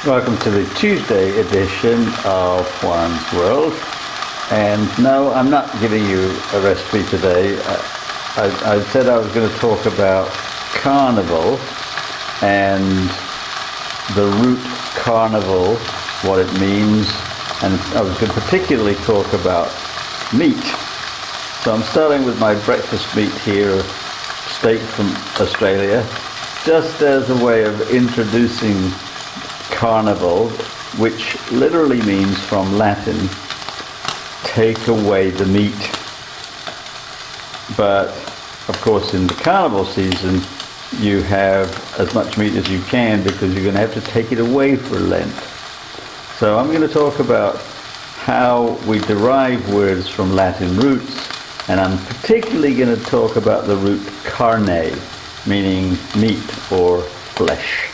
Welcome to the Tuesday edition of Juan's World. And no, I'm not giving you a recipe today. I said I was going to talk about carnival and the root carnival, what it means, and I was going to particularly talk about meat. So I'm starting with my breakfast meat here, steak from Australia, just as a way of introducing carnival, which literally means from Latin, take away the meat. But of course in the carnival season you have as much meat as you can because you're going to have to take it away for Lent. So I'm going to talk about how we derive words from Latin roots, and I'm particularly going to talk about the root carne, meaning meat or flesh.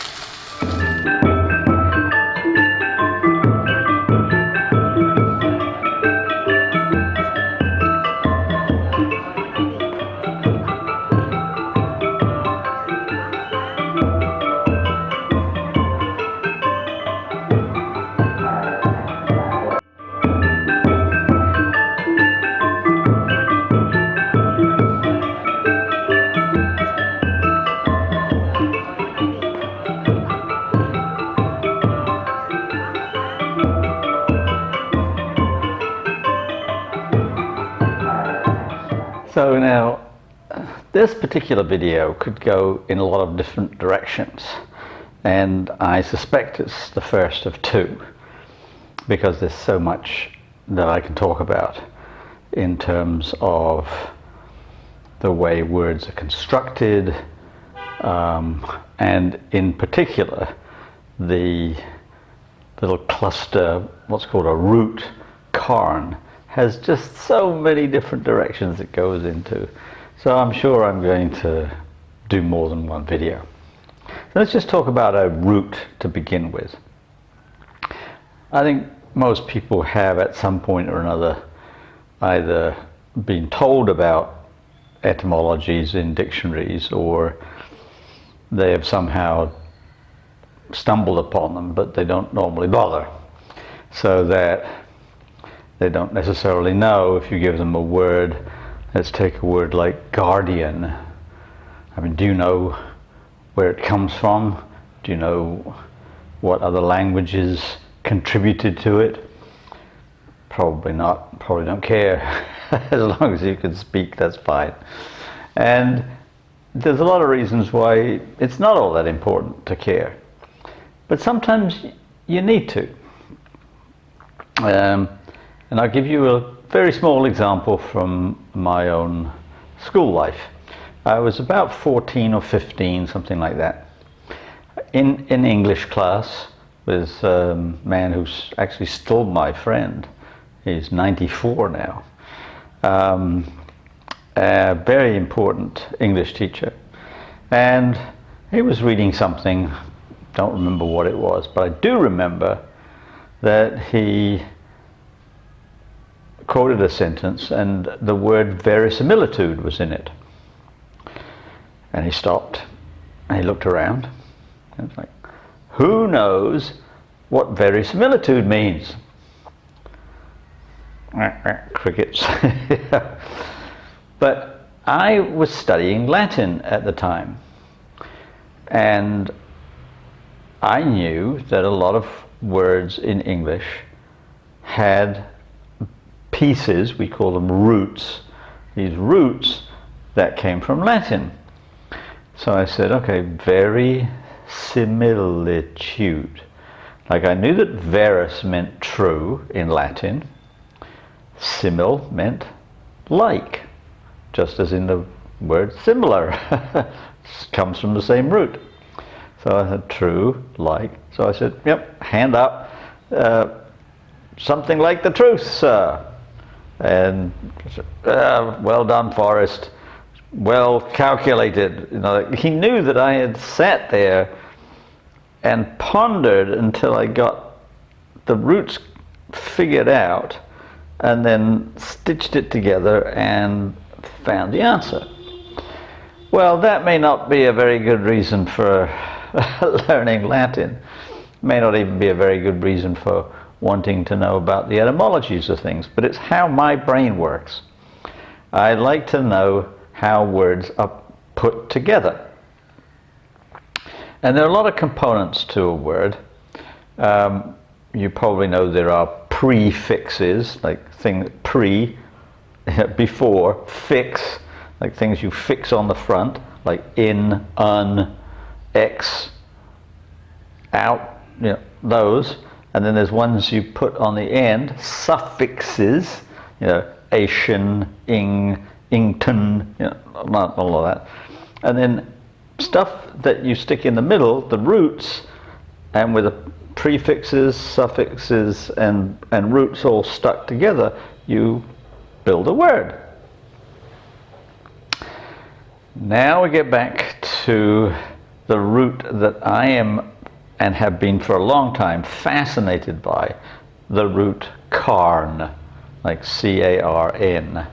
So now, this particular video could go in a lot of different directions, and I suspect it's the first of two, because there's so much that I can talk about in terms of the way words are constructed, and in particular the little cluster, what's called a root, CARN, has just so many different directions it goes into. So I'm sure I'm going to do more than one video. So let's just talk about a root to begin with. I think most people have at some point or another either been told about etymologies in dictionaries, or they have somehow stumbled upon them, but they don't normally bother. So that they don't necessarily know if you give them a word. Let's take a word like guardian. I mean, do you know where it comes from? Do you know what other languages contributed to it? Probably not. Probably don't care. As long as you can speak, that's fine. And there's a lot of reasons why it's not all that important to care. But sometimes you need to. And I'll give you a very small example from my own school life. I was about 14 or 15, something like that, in English class with a man who's actually still my friend. He's 94 now. A very important English teacher. And he was reading something, don't remember what it was, but I do remember that he quoted a sentence and the word verisimilitude was in it. And he stopped and he looked around and was like, who knows what verisimilitude means? Crickets. But I was studying Latin at the time, and I knew that a lot of words in English had pieces, we call them roots, these roots that came from Latin. So I said, okay, verisimilitude. Like, I knew that veris meant true in Latin, simil meant like, just as in the word similar, comes from the same root. So I said true, like, so I said, yep, hand up, something like the truth, sir. And well done, Forrest, well calculated. You know, he knew that I had sat there and pondered until I got the roots figured out, and then stitched it together and found the answer. Well, that may not be a very good reason for learning Latin, May not even be a very good reason for wanting to know about the etymologies of things, but it's how my brain works. I like to know how words are put together. And there are a lot of components to a word. You probably know there are prefixes, like thing pre, before, fix, like things you fix on the front, like in, un, ex, out, those. And then there's ones you put on the end, suffixes, ation, ing, ington, all of that. And then stuff that you stick in the middle, the roots, and with the prefixes, suffixes, and roots all stuck together, you build a word. Now we get back to the root that I am, and have been for a long time, fascinated by, the root carn, like C-A-R-N.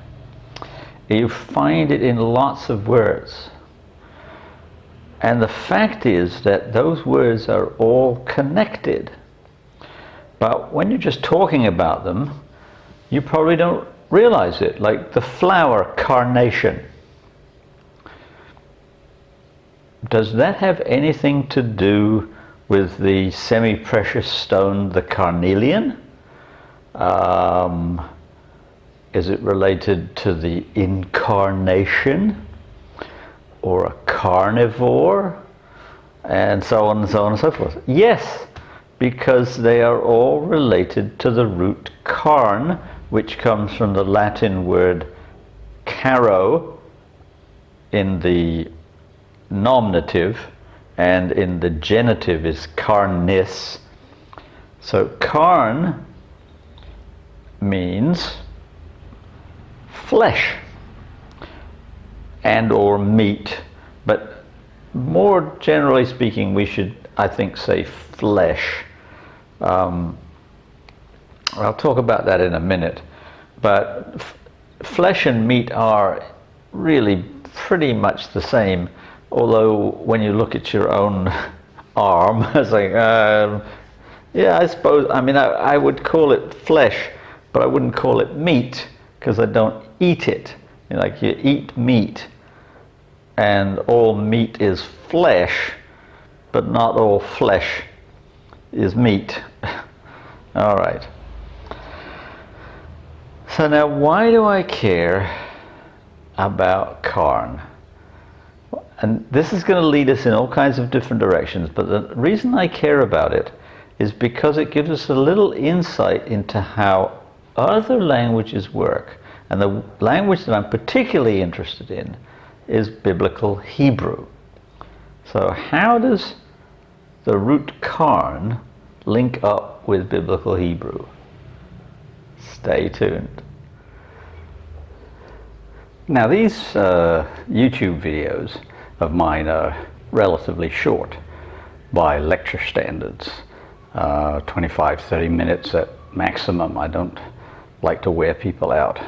You find it in lots of words. And the fact is that those words are all connected. But when you're just talking about them, you probably don't realize it. Like the flower carnation. Does that have anything to do with the semi-precious stone, the carnelian? Is it related to the incarnation? Or a carnivore? And so on and so on and so forth. Yes, because they are all related to the root carn, which comes from the Latin word caro in the nominative, and in the genitive is carnis. So carn means flesh and or meat, but more generally speaking we should, I think, say flesh. I'll talk about that in a minute, but flesh and meat are really pretty much the same, although when you look at your own arm, it's like, yeah, I suppose, I would call it flesh, but I wouldn't call it meat, because I don't eat it. Like you eat meat, and all meat is flesh, but not all flesh is meat. All right. So now, why do I care about carn? And this is going to lead us in all kinds of different directions, but the reason I care about it is because it gives us a little insight into how other languages work. And the language that I'm particularly interested in is Biblical Hebrew. So how does the root carn link up with Biblical Hebrew? Stay tuned. Now these YouTube videos of mine are relatively short by lecture standards, 25-30 minutes at maximum. I don't like to wear people out.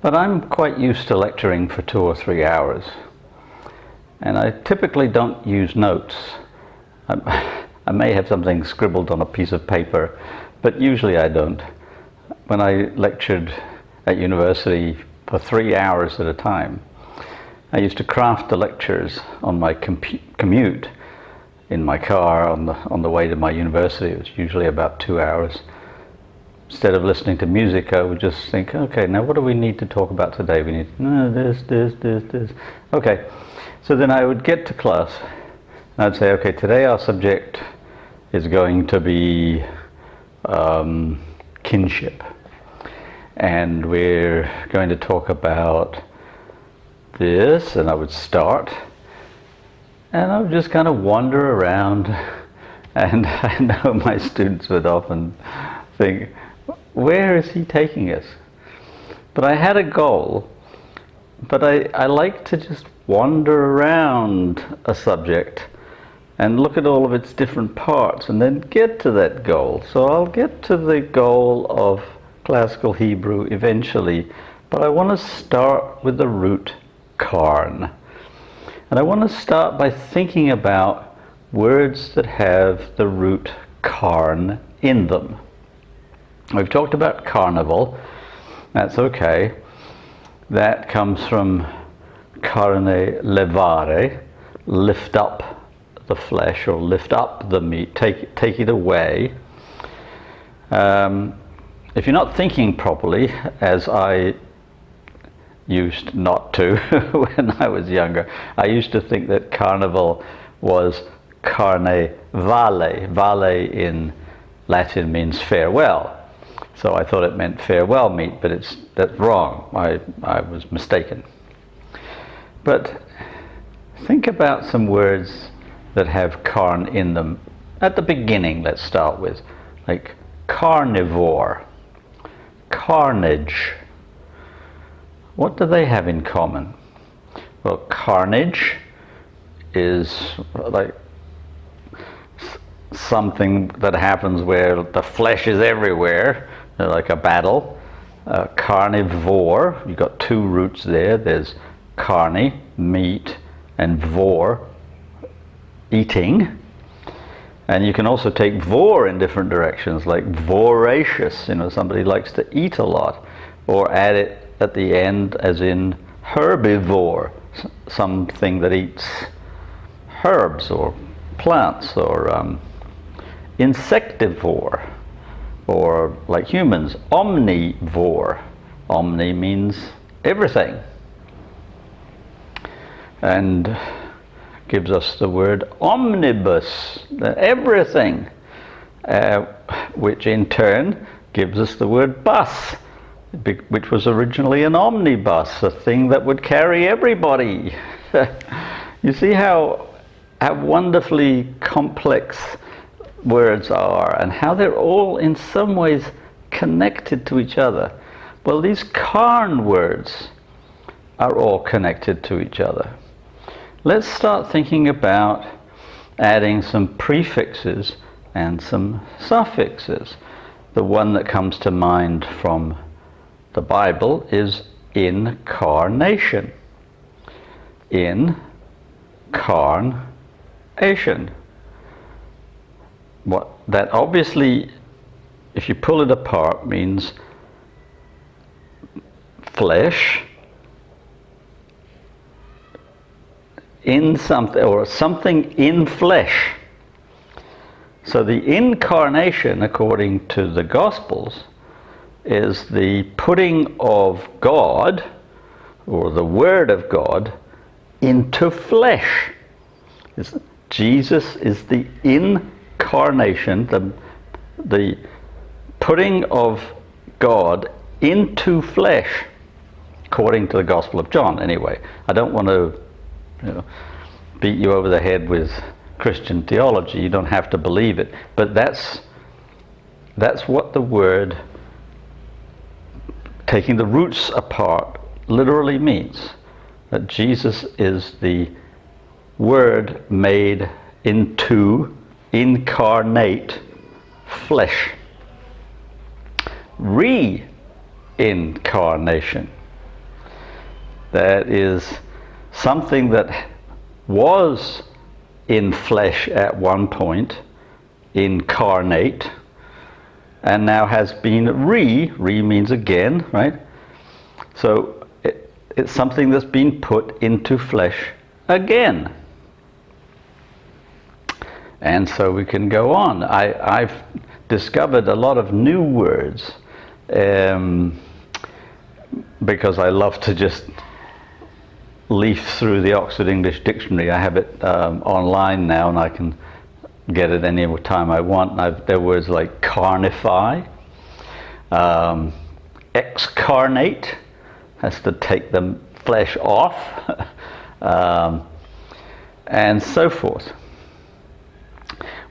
But I'm quite used to lecturing for 2 or 3 hours, and I typically don't use notes. I may have something scribbled on a piece of paper, but usually I don't. When I lectured at university for 3 hours at a time, I used to craft the lectures on my commute in my car on the way to my university. It was usually about 2 hours. Instead of listening to music, I would just think, okay, now what do we need to talk about today? We need this. Okay, so then I would get to class, and I'd say, okay, today our subject is going to be kinship. And we're going to talk about this, and I would start, and I would just kind of wander around, and I know my students would often think, where is he taking us? But I had a goal, but I like to just wander around a subject and look at all of its different parts and then get to that goal. So I'll get to the goal of classical Hebrew eventually, but I want to start with the root carn. And I want to start by thinking about words that have the root carn in them. We've talked about carnival. That's okay. That comes from carne levare, lift up the flesh or lift up the meat, take it away. If you're not thinking properly, as I used not to when I was younger, I used to think that carnival was carne vale. Vale in Latin means farewell. So I thought it meant farewell meat, but that's wrong. I was mistaken. But think about some words that have carn in them. At the beginning, let's start with, like carnivore, carnage. What do they have in common? Well, carnage is like something that happens where the flesh is everywhere, like a battle. Carnivore, you've got two roots there. There's carne, meat, and vor, eating. And you can also take vor in different directions, like voracious, somebody likes to eat a lot. Or add it at the end as in herbivore, something that eats herbs or plants, or insectivore, or like humans, omnivore. Omni means everything, and gives us the word omnibus, everything, which in turn gives us the word bus, which was originally an omnibus, a thing that would carry everybody. You see how wonderfully complex words are, and how they're all in some ways connected to each other. Well, these carn words are all connected to each other. Let's start thinking about adding some prefixes and some suffixes. The one that comes to mind from the Bible is incarnation. Incarnation. What that obviously, if you pull it apart, means flesh in something, or something in flesh. So the incarnation, according to the Gospels, is the putting of God, or the Word of God, into flesh. Jesus is the incarnation, the putting of God into flesh, according to the Gospel of John, anyway. I don't want to beat you over the head with Christian theology. You don't have to believe it, but that's what the word, taking the roots apart, literally means. That Jesus is the Word made into incarnate flesh. Reincarnation, that is something that was in flesh at one point, incarnate, and now has been re means again, right? So it's something that's been put into flesh again. And so we can go on. I've discovered a lot of new words because I love to just leaf through the Oxford English Dictionary. I have it online now, and I can get it any time I want. There are words like carnify, excarnate, has to take the flesh off, and so forth.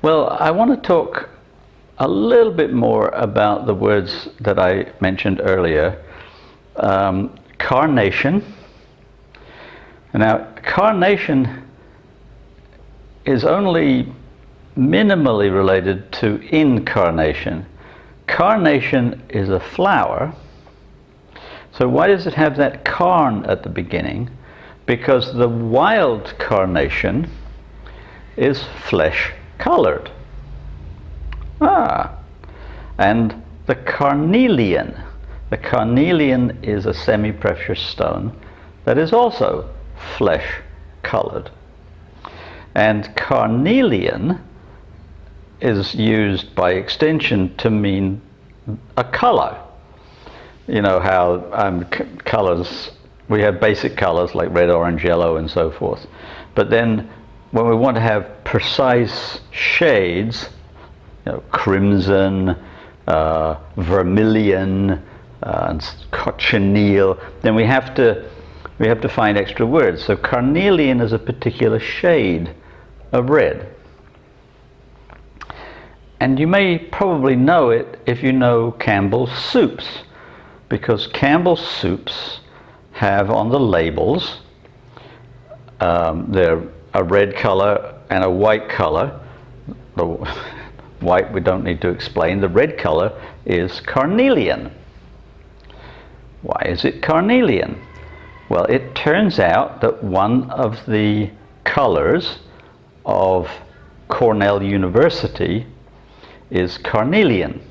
Well, I want to talk a little bit more about the words that I mentioned earlier. Carnation. Now, carnation is only minimally related to incarnation. Carnation is a flower. So why does it have that carn at the beginning? Because the wild carnation is flesh-colored. And the carnelian. The carnelian is a semi-precious stone that is also flesh-colored. And carnelian is used by extension to mean a color. You know how colors, we have basic colors like red, orange, yellow, and so forth. But then when we want to have precise shades, you know, crimson, vermilion, and cochineal, then we have to find extra words. So carnelian is a particular shade of red. And you may probably know it if you know Campbell's soups, because Campbell's soups have on the labels, they're a red color and a white color. The white we don't need to explain. The red color is carnelian. Why is it carnelian? Well, it turns out that one of the colors of Cornell University is carnelian.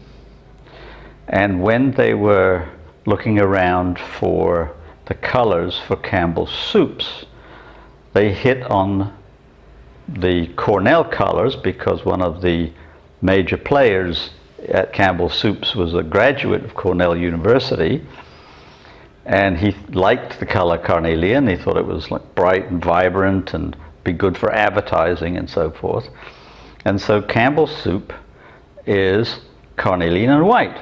And when they were looking around for the colors for Campbell's soups, they hit on the Cornell colors because one of the major players at Campbell's soups was a graduate of Cornell University, and he liked the color carnelian. He thought it was like bright and vibrant and be good for advertising and so forth. And so Campbell's soup is carnelian and white.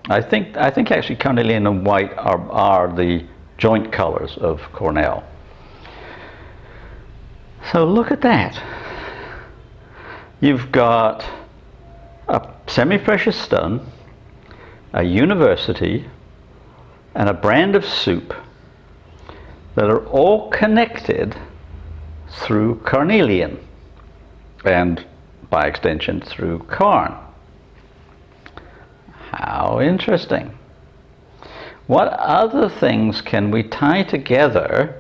I think actually carnelian and white are the joint colors of Cornell. So look at that. You've got a semi-precious stone, a university, and a brand of soup that are all connected through carnelian and by extension through CARN. How interesting. What other things can we tie together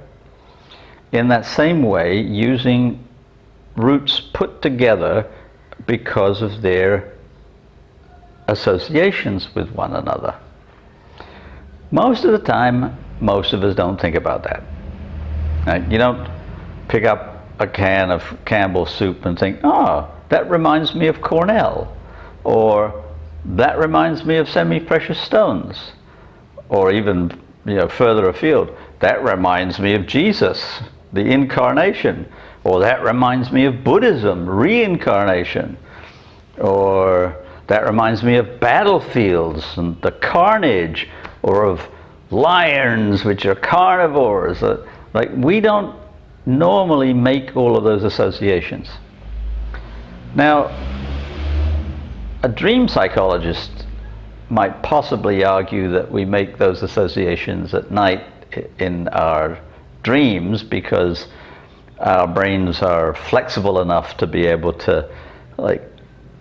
in that same way using roots put together because of their associations with one another? Most of the time, most of us don't think about that. Right? You don't pick up a can of Campbell's soup and think, oh, that reminds me of Cornell, or that reminds me of semi-precious stones, or even further afield, that reminds me of Jesus, the incarnation, or that reminds me of Buddhism, reincarnation, or that reminds me of battlefields and the carnage, or of lions, which are carnivores. Like, we don't normally make all of those associations. Now, a dream psychologist might possibly argue that we make those associations at night in our dreams because our brains are flexible enough to be able to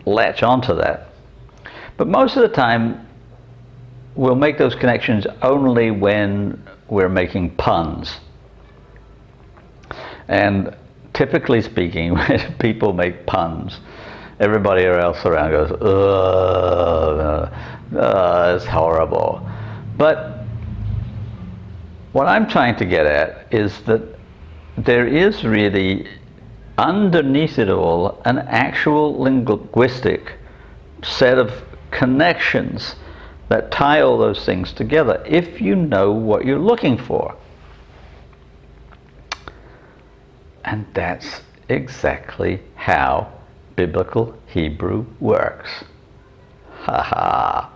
latch onto that. But most of the time, we'll make those connections only when we're making puns. And typically speaking, when people make puns, everybody else around goes, it's horrible. But what I'm trying to get at is that there is really, underneath it all, an actual linguistic set of connections that tie all those things together, if you know what you're looking for. And that's exactly how biblical Hebrew works. Ha ha.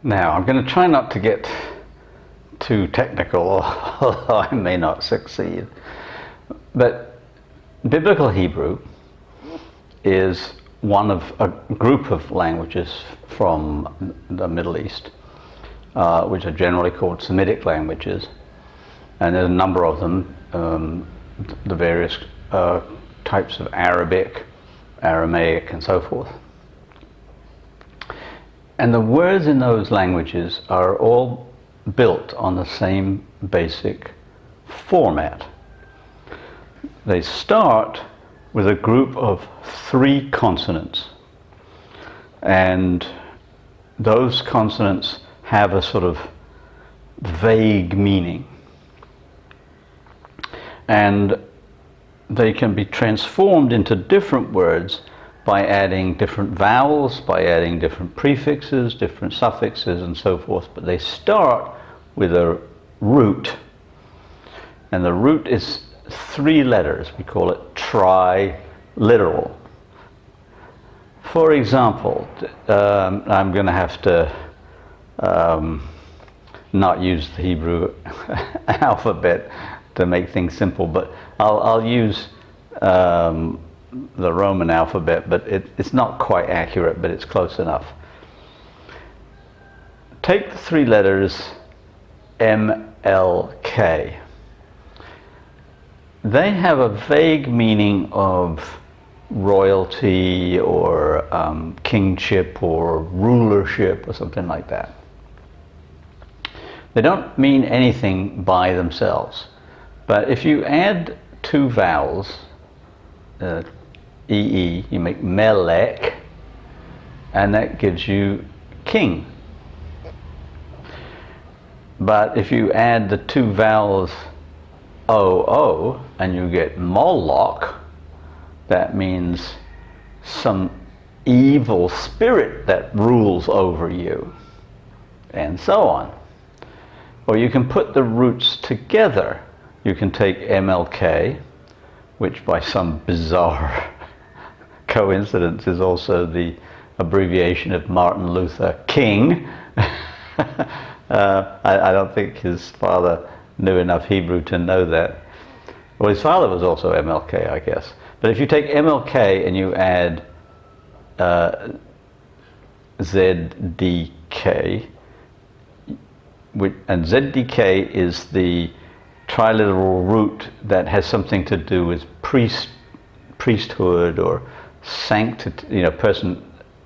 Now, I'm going to try not to get too technical, although I may not succeed. But biblical Hebrew is one of a group of languages from the Middle East, which are generally called Semitic languages. And there's a number of them, the various types of Arabic, Aramaic, and so forth. And the words in those languages are all built on the same basic format. they start with a group of 3 consonants, and those consonants have a sort of vague meaning, and they can be transformed into different words by adding different vowels, by adding different prefixes, different suffixes, and so forth. But they start with a root, and the root is 3 letters. We call it triliteral. For example, I'm going to have to not use the Hebrew alphabet to make things simple, but I'll use the Roman alphabet, but it's not quite accurate, but it's close enough. Take the 3 letters MLK. They have a vague meaning of royalty or kingship or rulership or something like that. They don't mean anything by themselves, but if you add 2 vowels, EE, you make Melech, and that gives you king. But if you add the 2 vowels OO and you get Moloch, that means some evil spirit that rules over you, and so on. Or you can put the roots together. You can take MLK, which by some bizarre coincidence is also the abbreviation of Martin Luther King. I don't think his father knew enough Hebrew to know that. Well, his father was also MLK, I guess. But if you take MLK and you add ZDK, and ZDK is the triliteral root that has something to do with priesthood or sanctity, person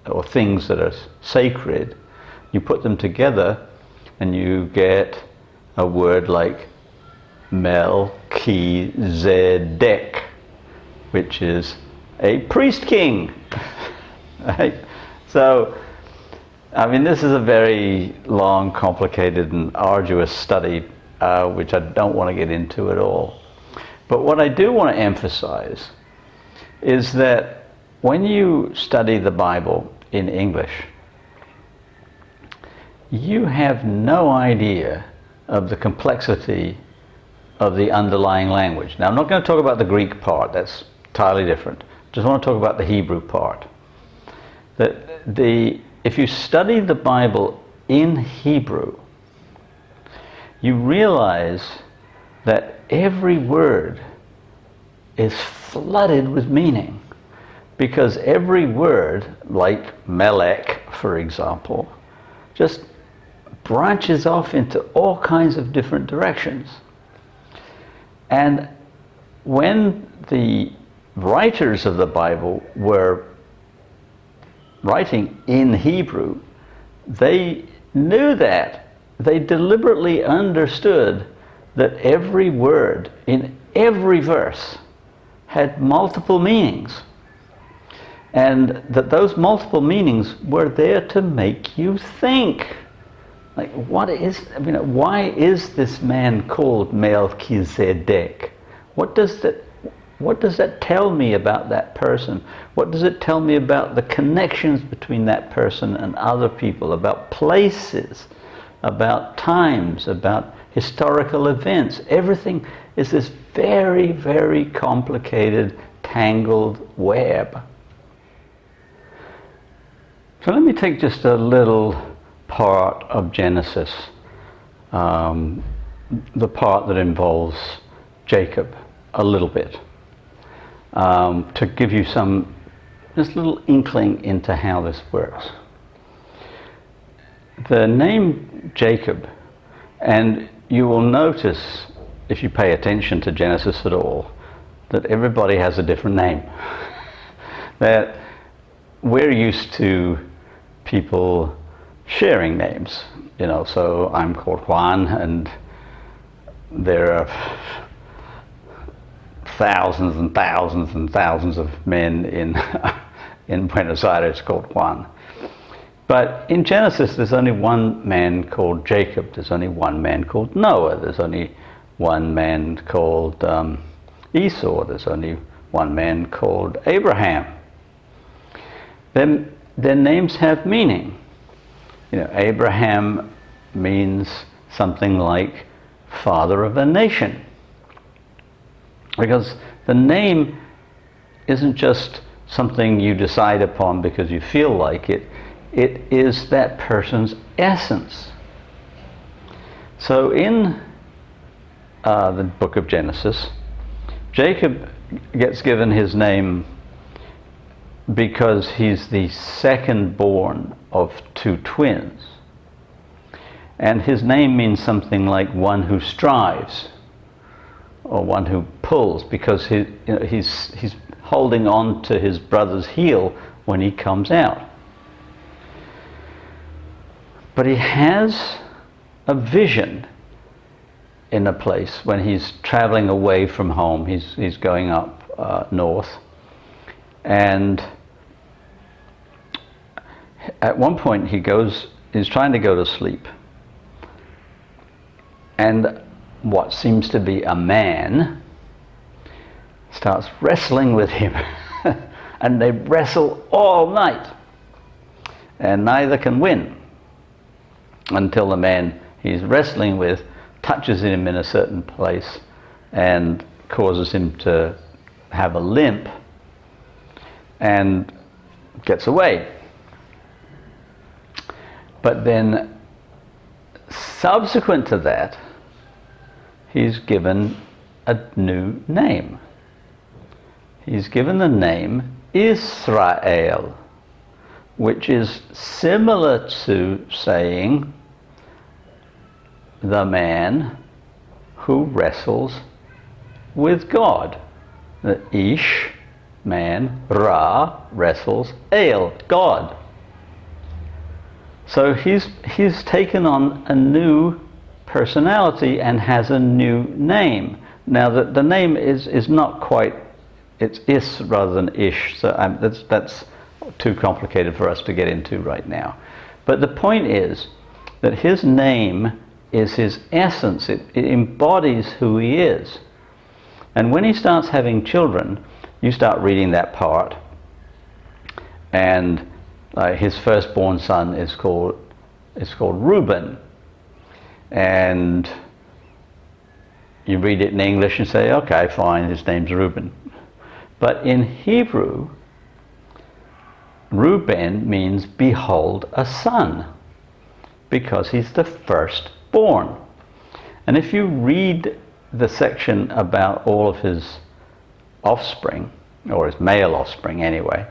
or things that are sacred. You put them together and you get a word like Melchizedek, which is a priest king. Right? So, I mean, this is a very long, complicated, and arduous study, which I don't want to get into at all. But what I do want to emphasize is that when you study the Bible in English, you have no idea of the complexity of the underlying language. Now, I'm not going to talk about the Greek part, that's entirely different. Just want to talk about the Hebrew part. If you study the Bible in Hebrew, you realize that every word is flooded with meaning, because every word, like Melech, for example, just branches off into all kinds of different directions. And when the writers of the Bible were writing in Hebrew, they knew that. They deliberately understood that every word in every verse had multiple meanings, and that those multiple meanings were there to make you think. Like, why is this man called Melchizedek? What does that tell me about that person? What does it tell me about the connections between that person and other people, about places, about times, about historical events? Everything is this very, very complicated, tangled web. So let me take just a little part of Genesis, the part that involves Jacob, a little bit, to give you just a little inkling into how this works. The name Jacob, and you will notice, if you pay attention to Genesis at all, that everybody has a different name. That we're used to people sharing names, so I'm called Juan, and there are thousands and thousands and thousands of men in in Buenos Aires called Juan. But in Genesis, there's only one man called Jacob. There's only one man called Noah. There's only one man called Esau. There's only one man called Abraham. Then their names have meaning. You know, Abraham means something like father of a nation, because the name isn't just something you decide upon because you feel like it. It is that person's essence. So in the book of Genesis, Jacob gets given his name because he's the second born of two twins. And his name means something like one who strives, or one who pulls, because he's holding on to his brother's heel when he comes out. But he has a vision in a place when he's traveling away from home. He's going up north, and at one point he's trying to go to sleep, and what seems to be a man starts wrestling with him. And they wrestle all night, and neither can win until the man he's wrestling with touches him in a certain place and causes him to have a limp and gets away. But then subsequent to that, he's given a new name. He's given the name Israel, which is similar to saying the man who wrestles with God. The Ish, man, Ra, wrestles, El, God. So he's taken on a new personality and has a new name. Now the name is not quite, it's Is rather than Ish, so that's too complicated for us to get into right now. But the point is that his name is his essence. It embodies who he is. And when he starts having children, you start reading that part, and his firstborn son is called Reuben, and you read it in English and say, okay, fine, his name's Reuben. But in Hebrew, Reuben means behold a son, because he's the firstborn. And if you read the section about all of his offspring, or his male offspring anyway,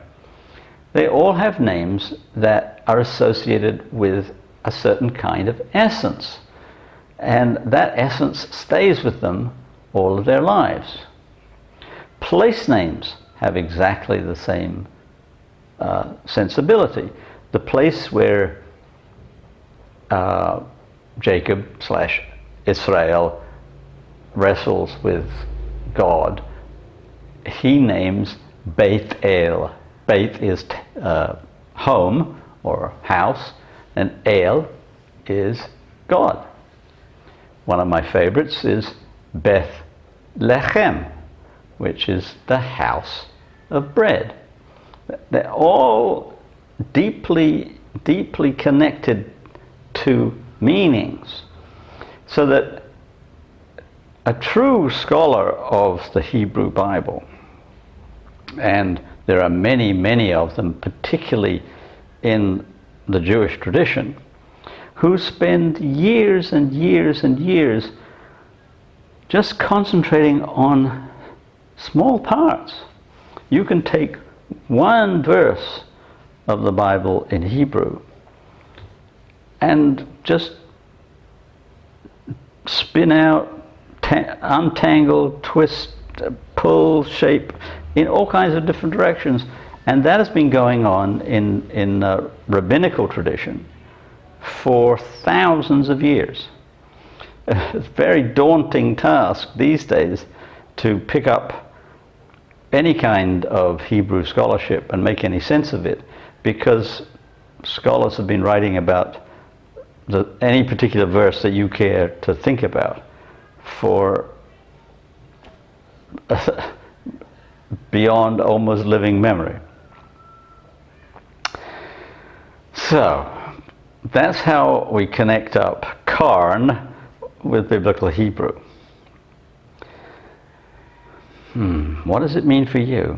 they all have names that are associated with a certain kind of essence. And that essence stays with them all of their lives. Place names have exactly the same sensibility. The place where Jacob / Israel wrestles with God, he names Beit El. Beit is home or house, and El is God. One of my favorites is Beth Lechem, which is the house of bread. They're all deeply, deeply connected to meanings, so that a true scholar of the Hebrew Bible, and there are many, many of them, particularly in the Jewish tradition, who spend years and years and years just concentrating on small parts. You can take one verse of the Bible in Hebrew and just spin out, untangle, twist, pull, shape in all kinds of different directions. And that has been going on in rabbinical tradition for thousands of years. It's a very daunting task these days to pick up any kind of Hebrew scholarship and make any sense of it, because scholars have been writing about any particular verse that you care to think about for beyond almost living memory. So that's how we connect up CARN with biblical Hebrew. What does it mean for you?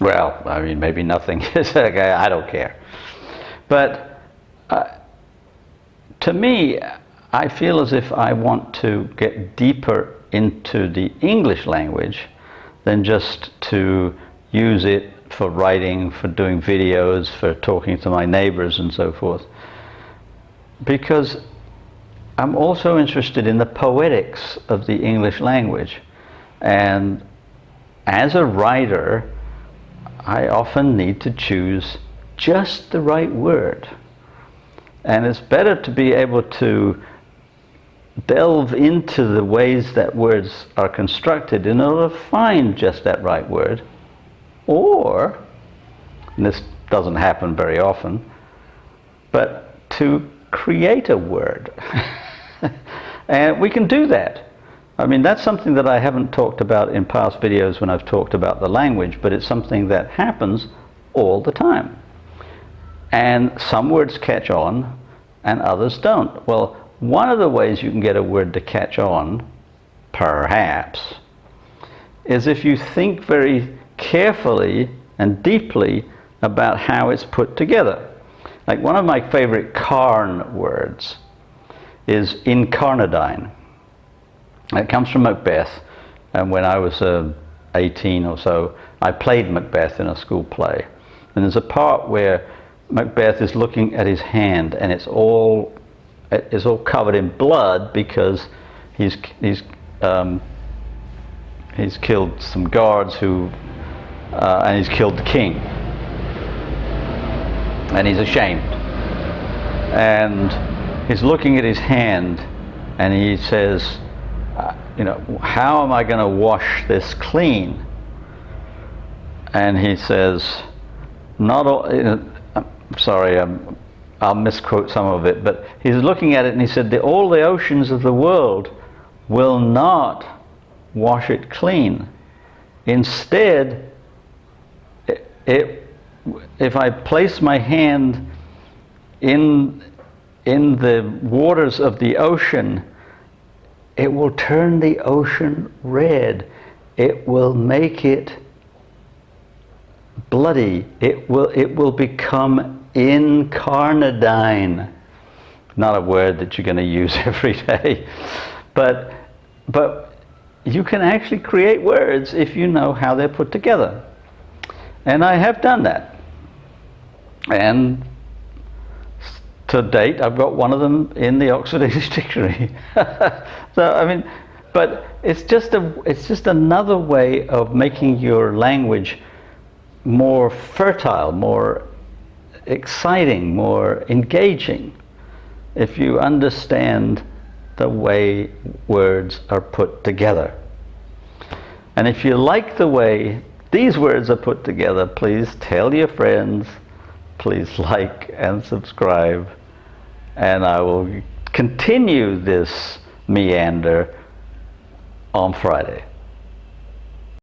Well, I mean, maybe nothing. Okay, I don't care. But to me, I feel as if I want to get deeper into the English language than just to use it for writing, for doing videos, for talking to my neighbors and so forth. Because I'm also interested in the poetics of the English language. And as a writer, I often need to choose just the right word. And it's better to be able to delve into the ways that words are constructed in order to find just that right word. Or, and this doesn't happen very often, but to create a word. And we can do that. I mean, that's something that I haven't talked about in past videos when I've talked about the language, but it's something that happens all the time. And some words catch on and others don't. Well, one of the ways you can get a word to catch on, perhaps, is if you think very carefully and deeply about how it's put together. Like one of my favorite CARN words is incarnadine. It comes from Macbeth, and when I was 18 or so, I played Macbeth in a school play. And there's a part where Macbeth is looking at his hand, and it's all covered in blood because he's killed some guards and he's killed the king, and he's ashamed. And he's looking at his hand, and he says, how am I going to wash this clean? And he says, I'll misquote some of it, but he's looking at it and he said, all the oceans of the world will not wash it clean. Instead, if I place my hand in the waters of the ocean, it will turn the ocean red. It will make it bloody. It will become incarnadine. Not a word that you're going to use every day, but you can actually create words if you know how they're put together. And I have done that. And to date, I've got one of them in the Oxford English Dictionary. So I mean, but it's just another way of making your language more fertile, more exciting, more engaging, if you understand the way words are put together. And if you like the way these words are put together, please tell your friends, please like and subscribe, and I will continue this meander on Friday.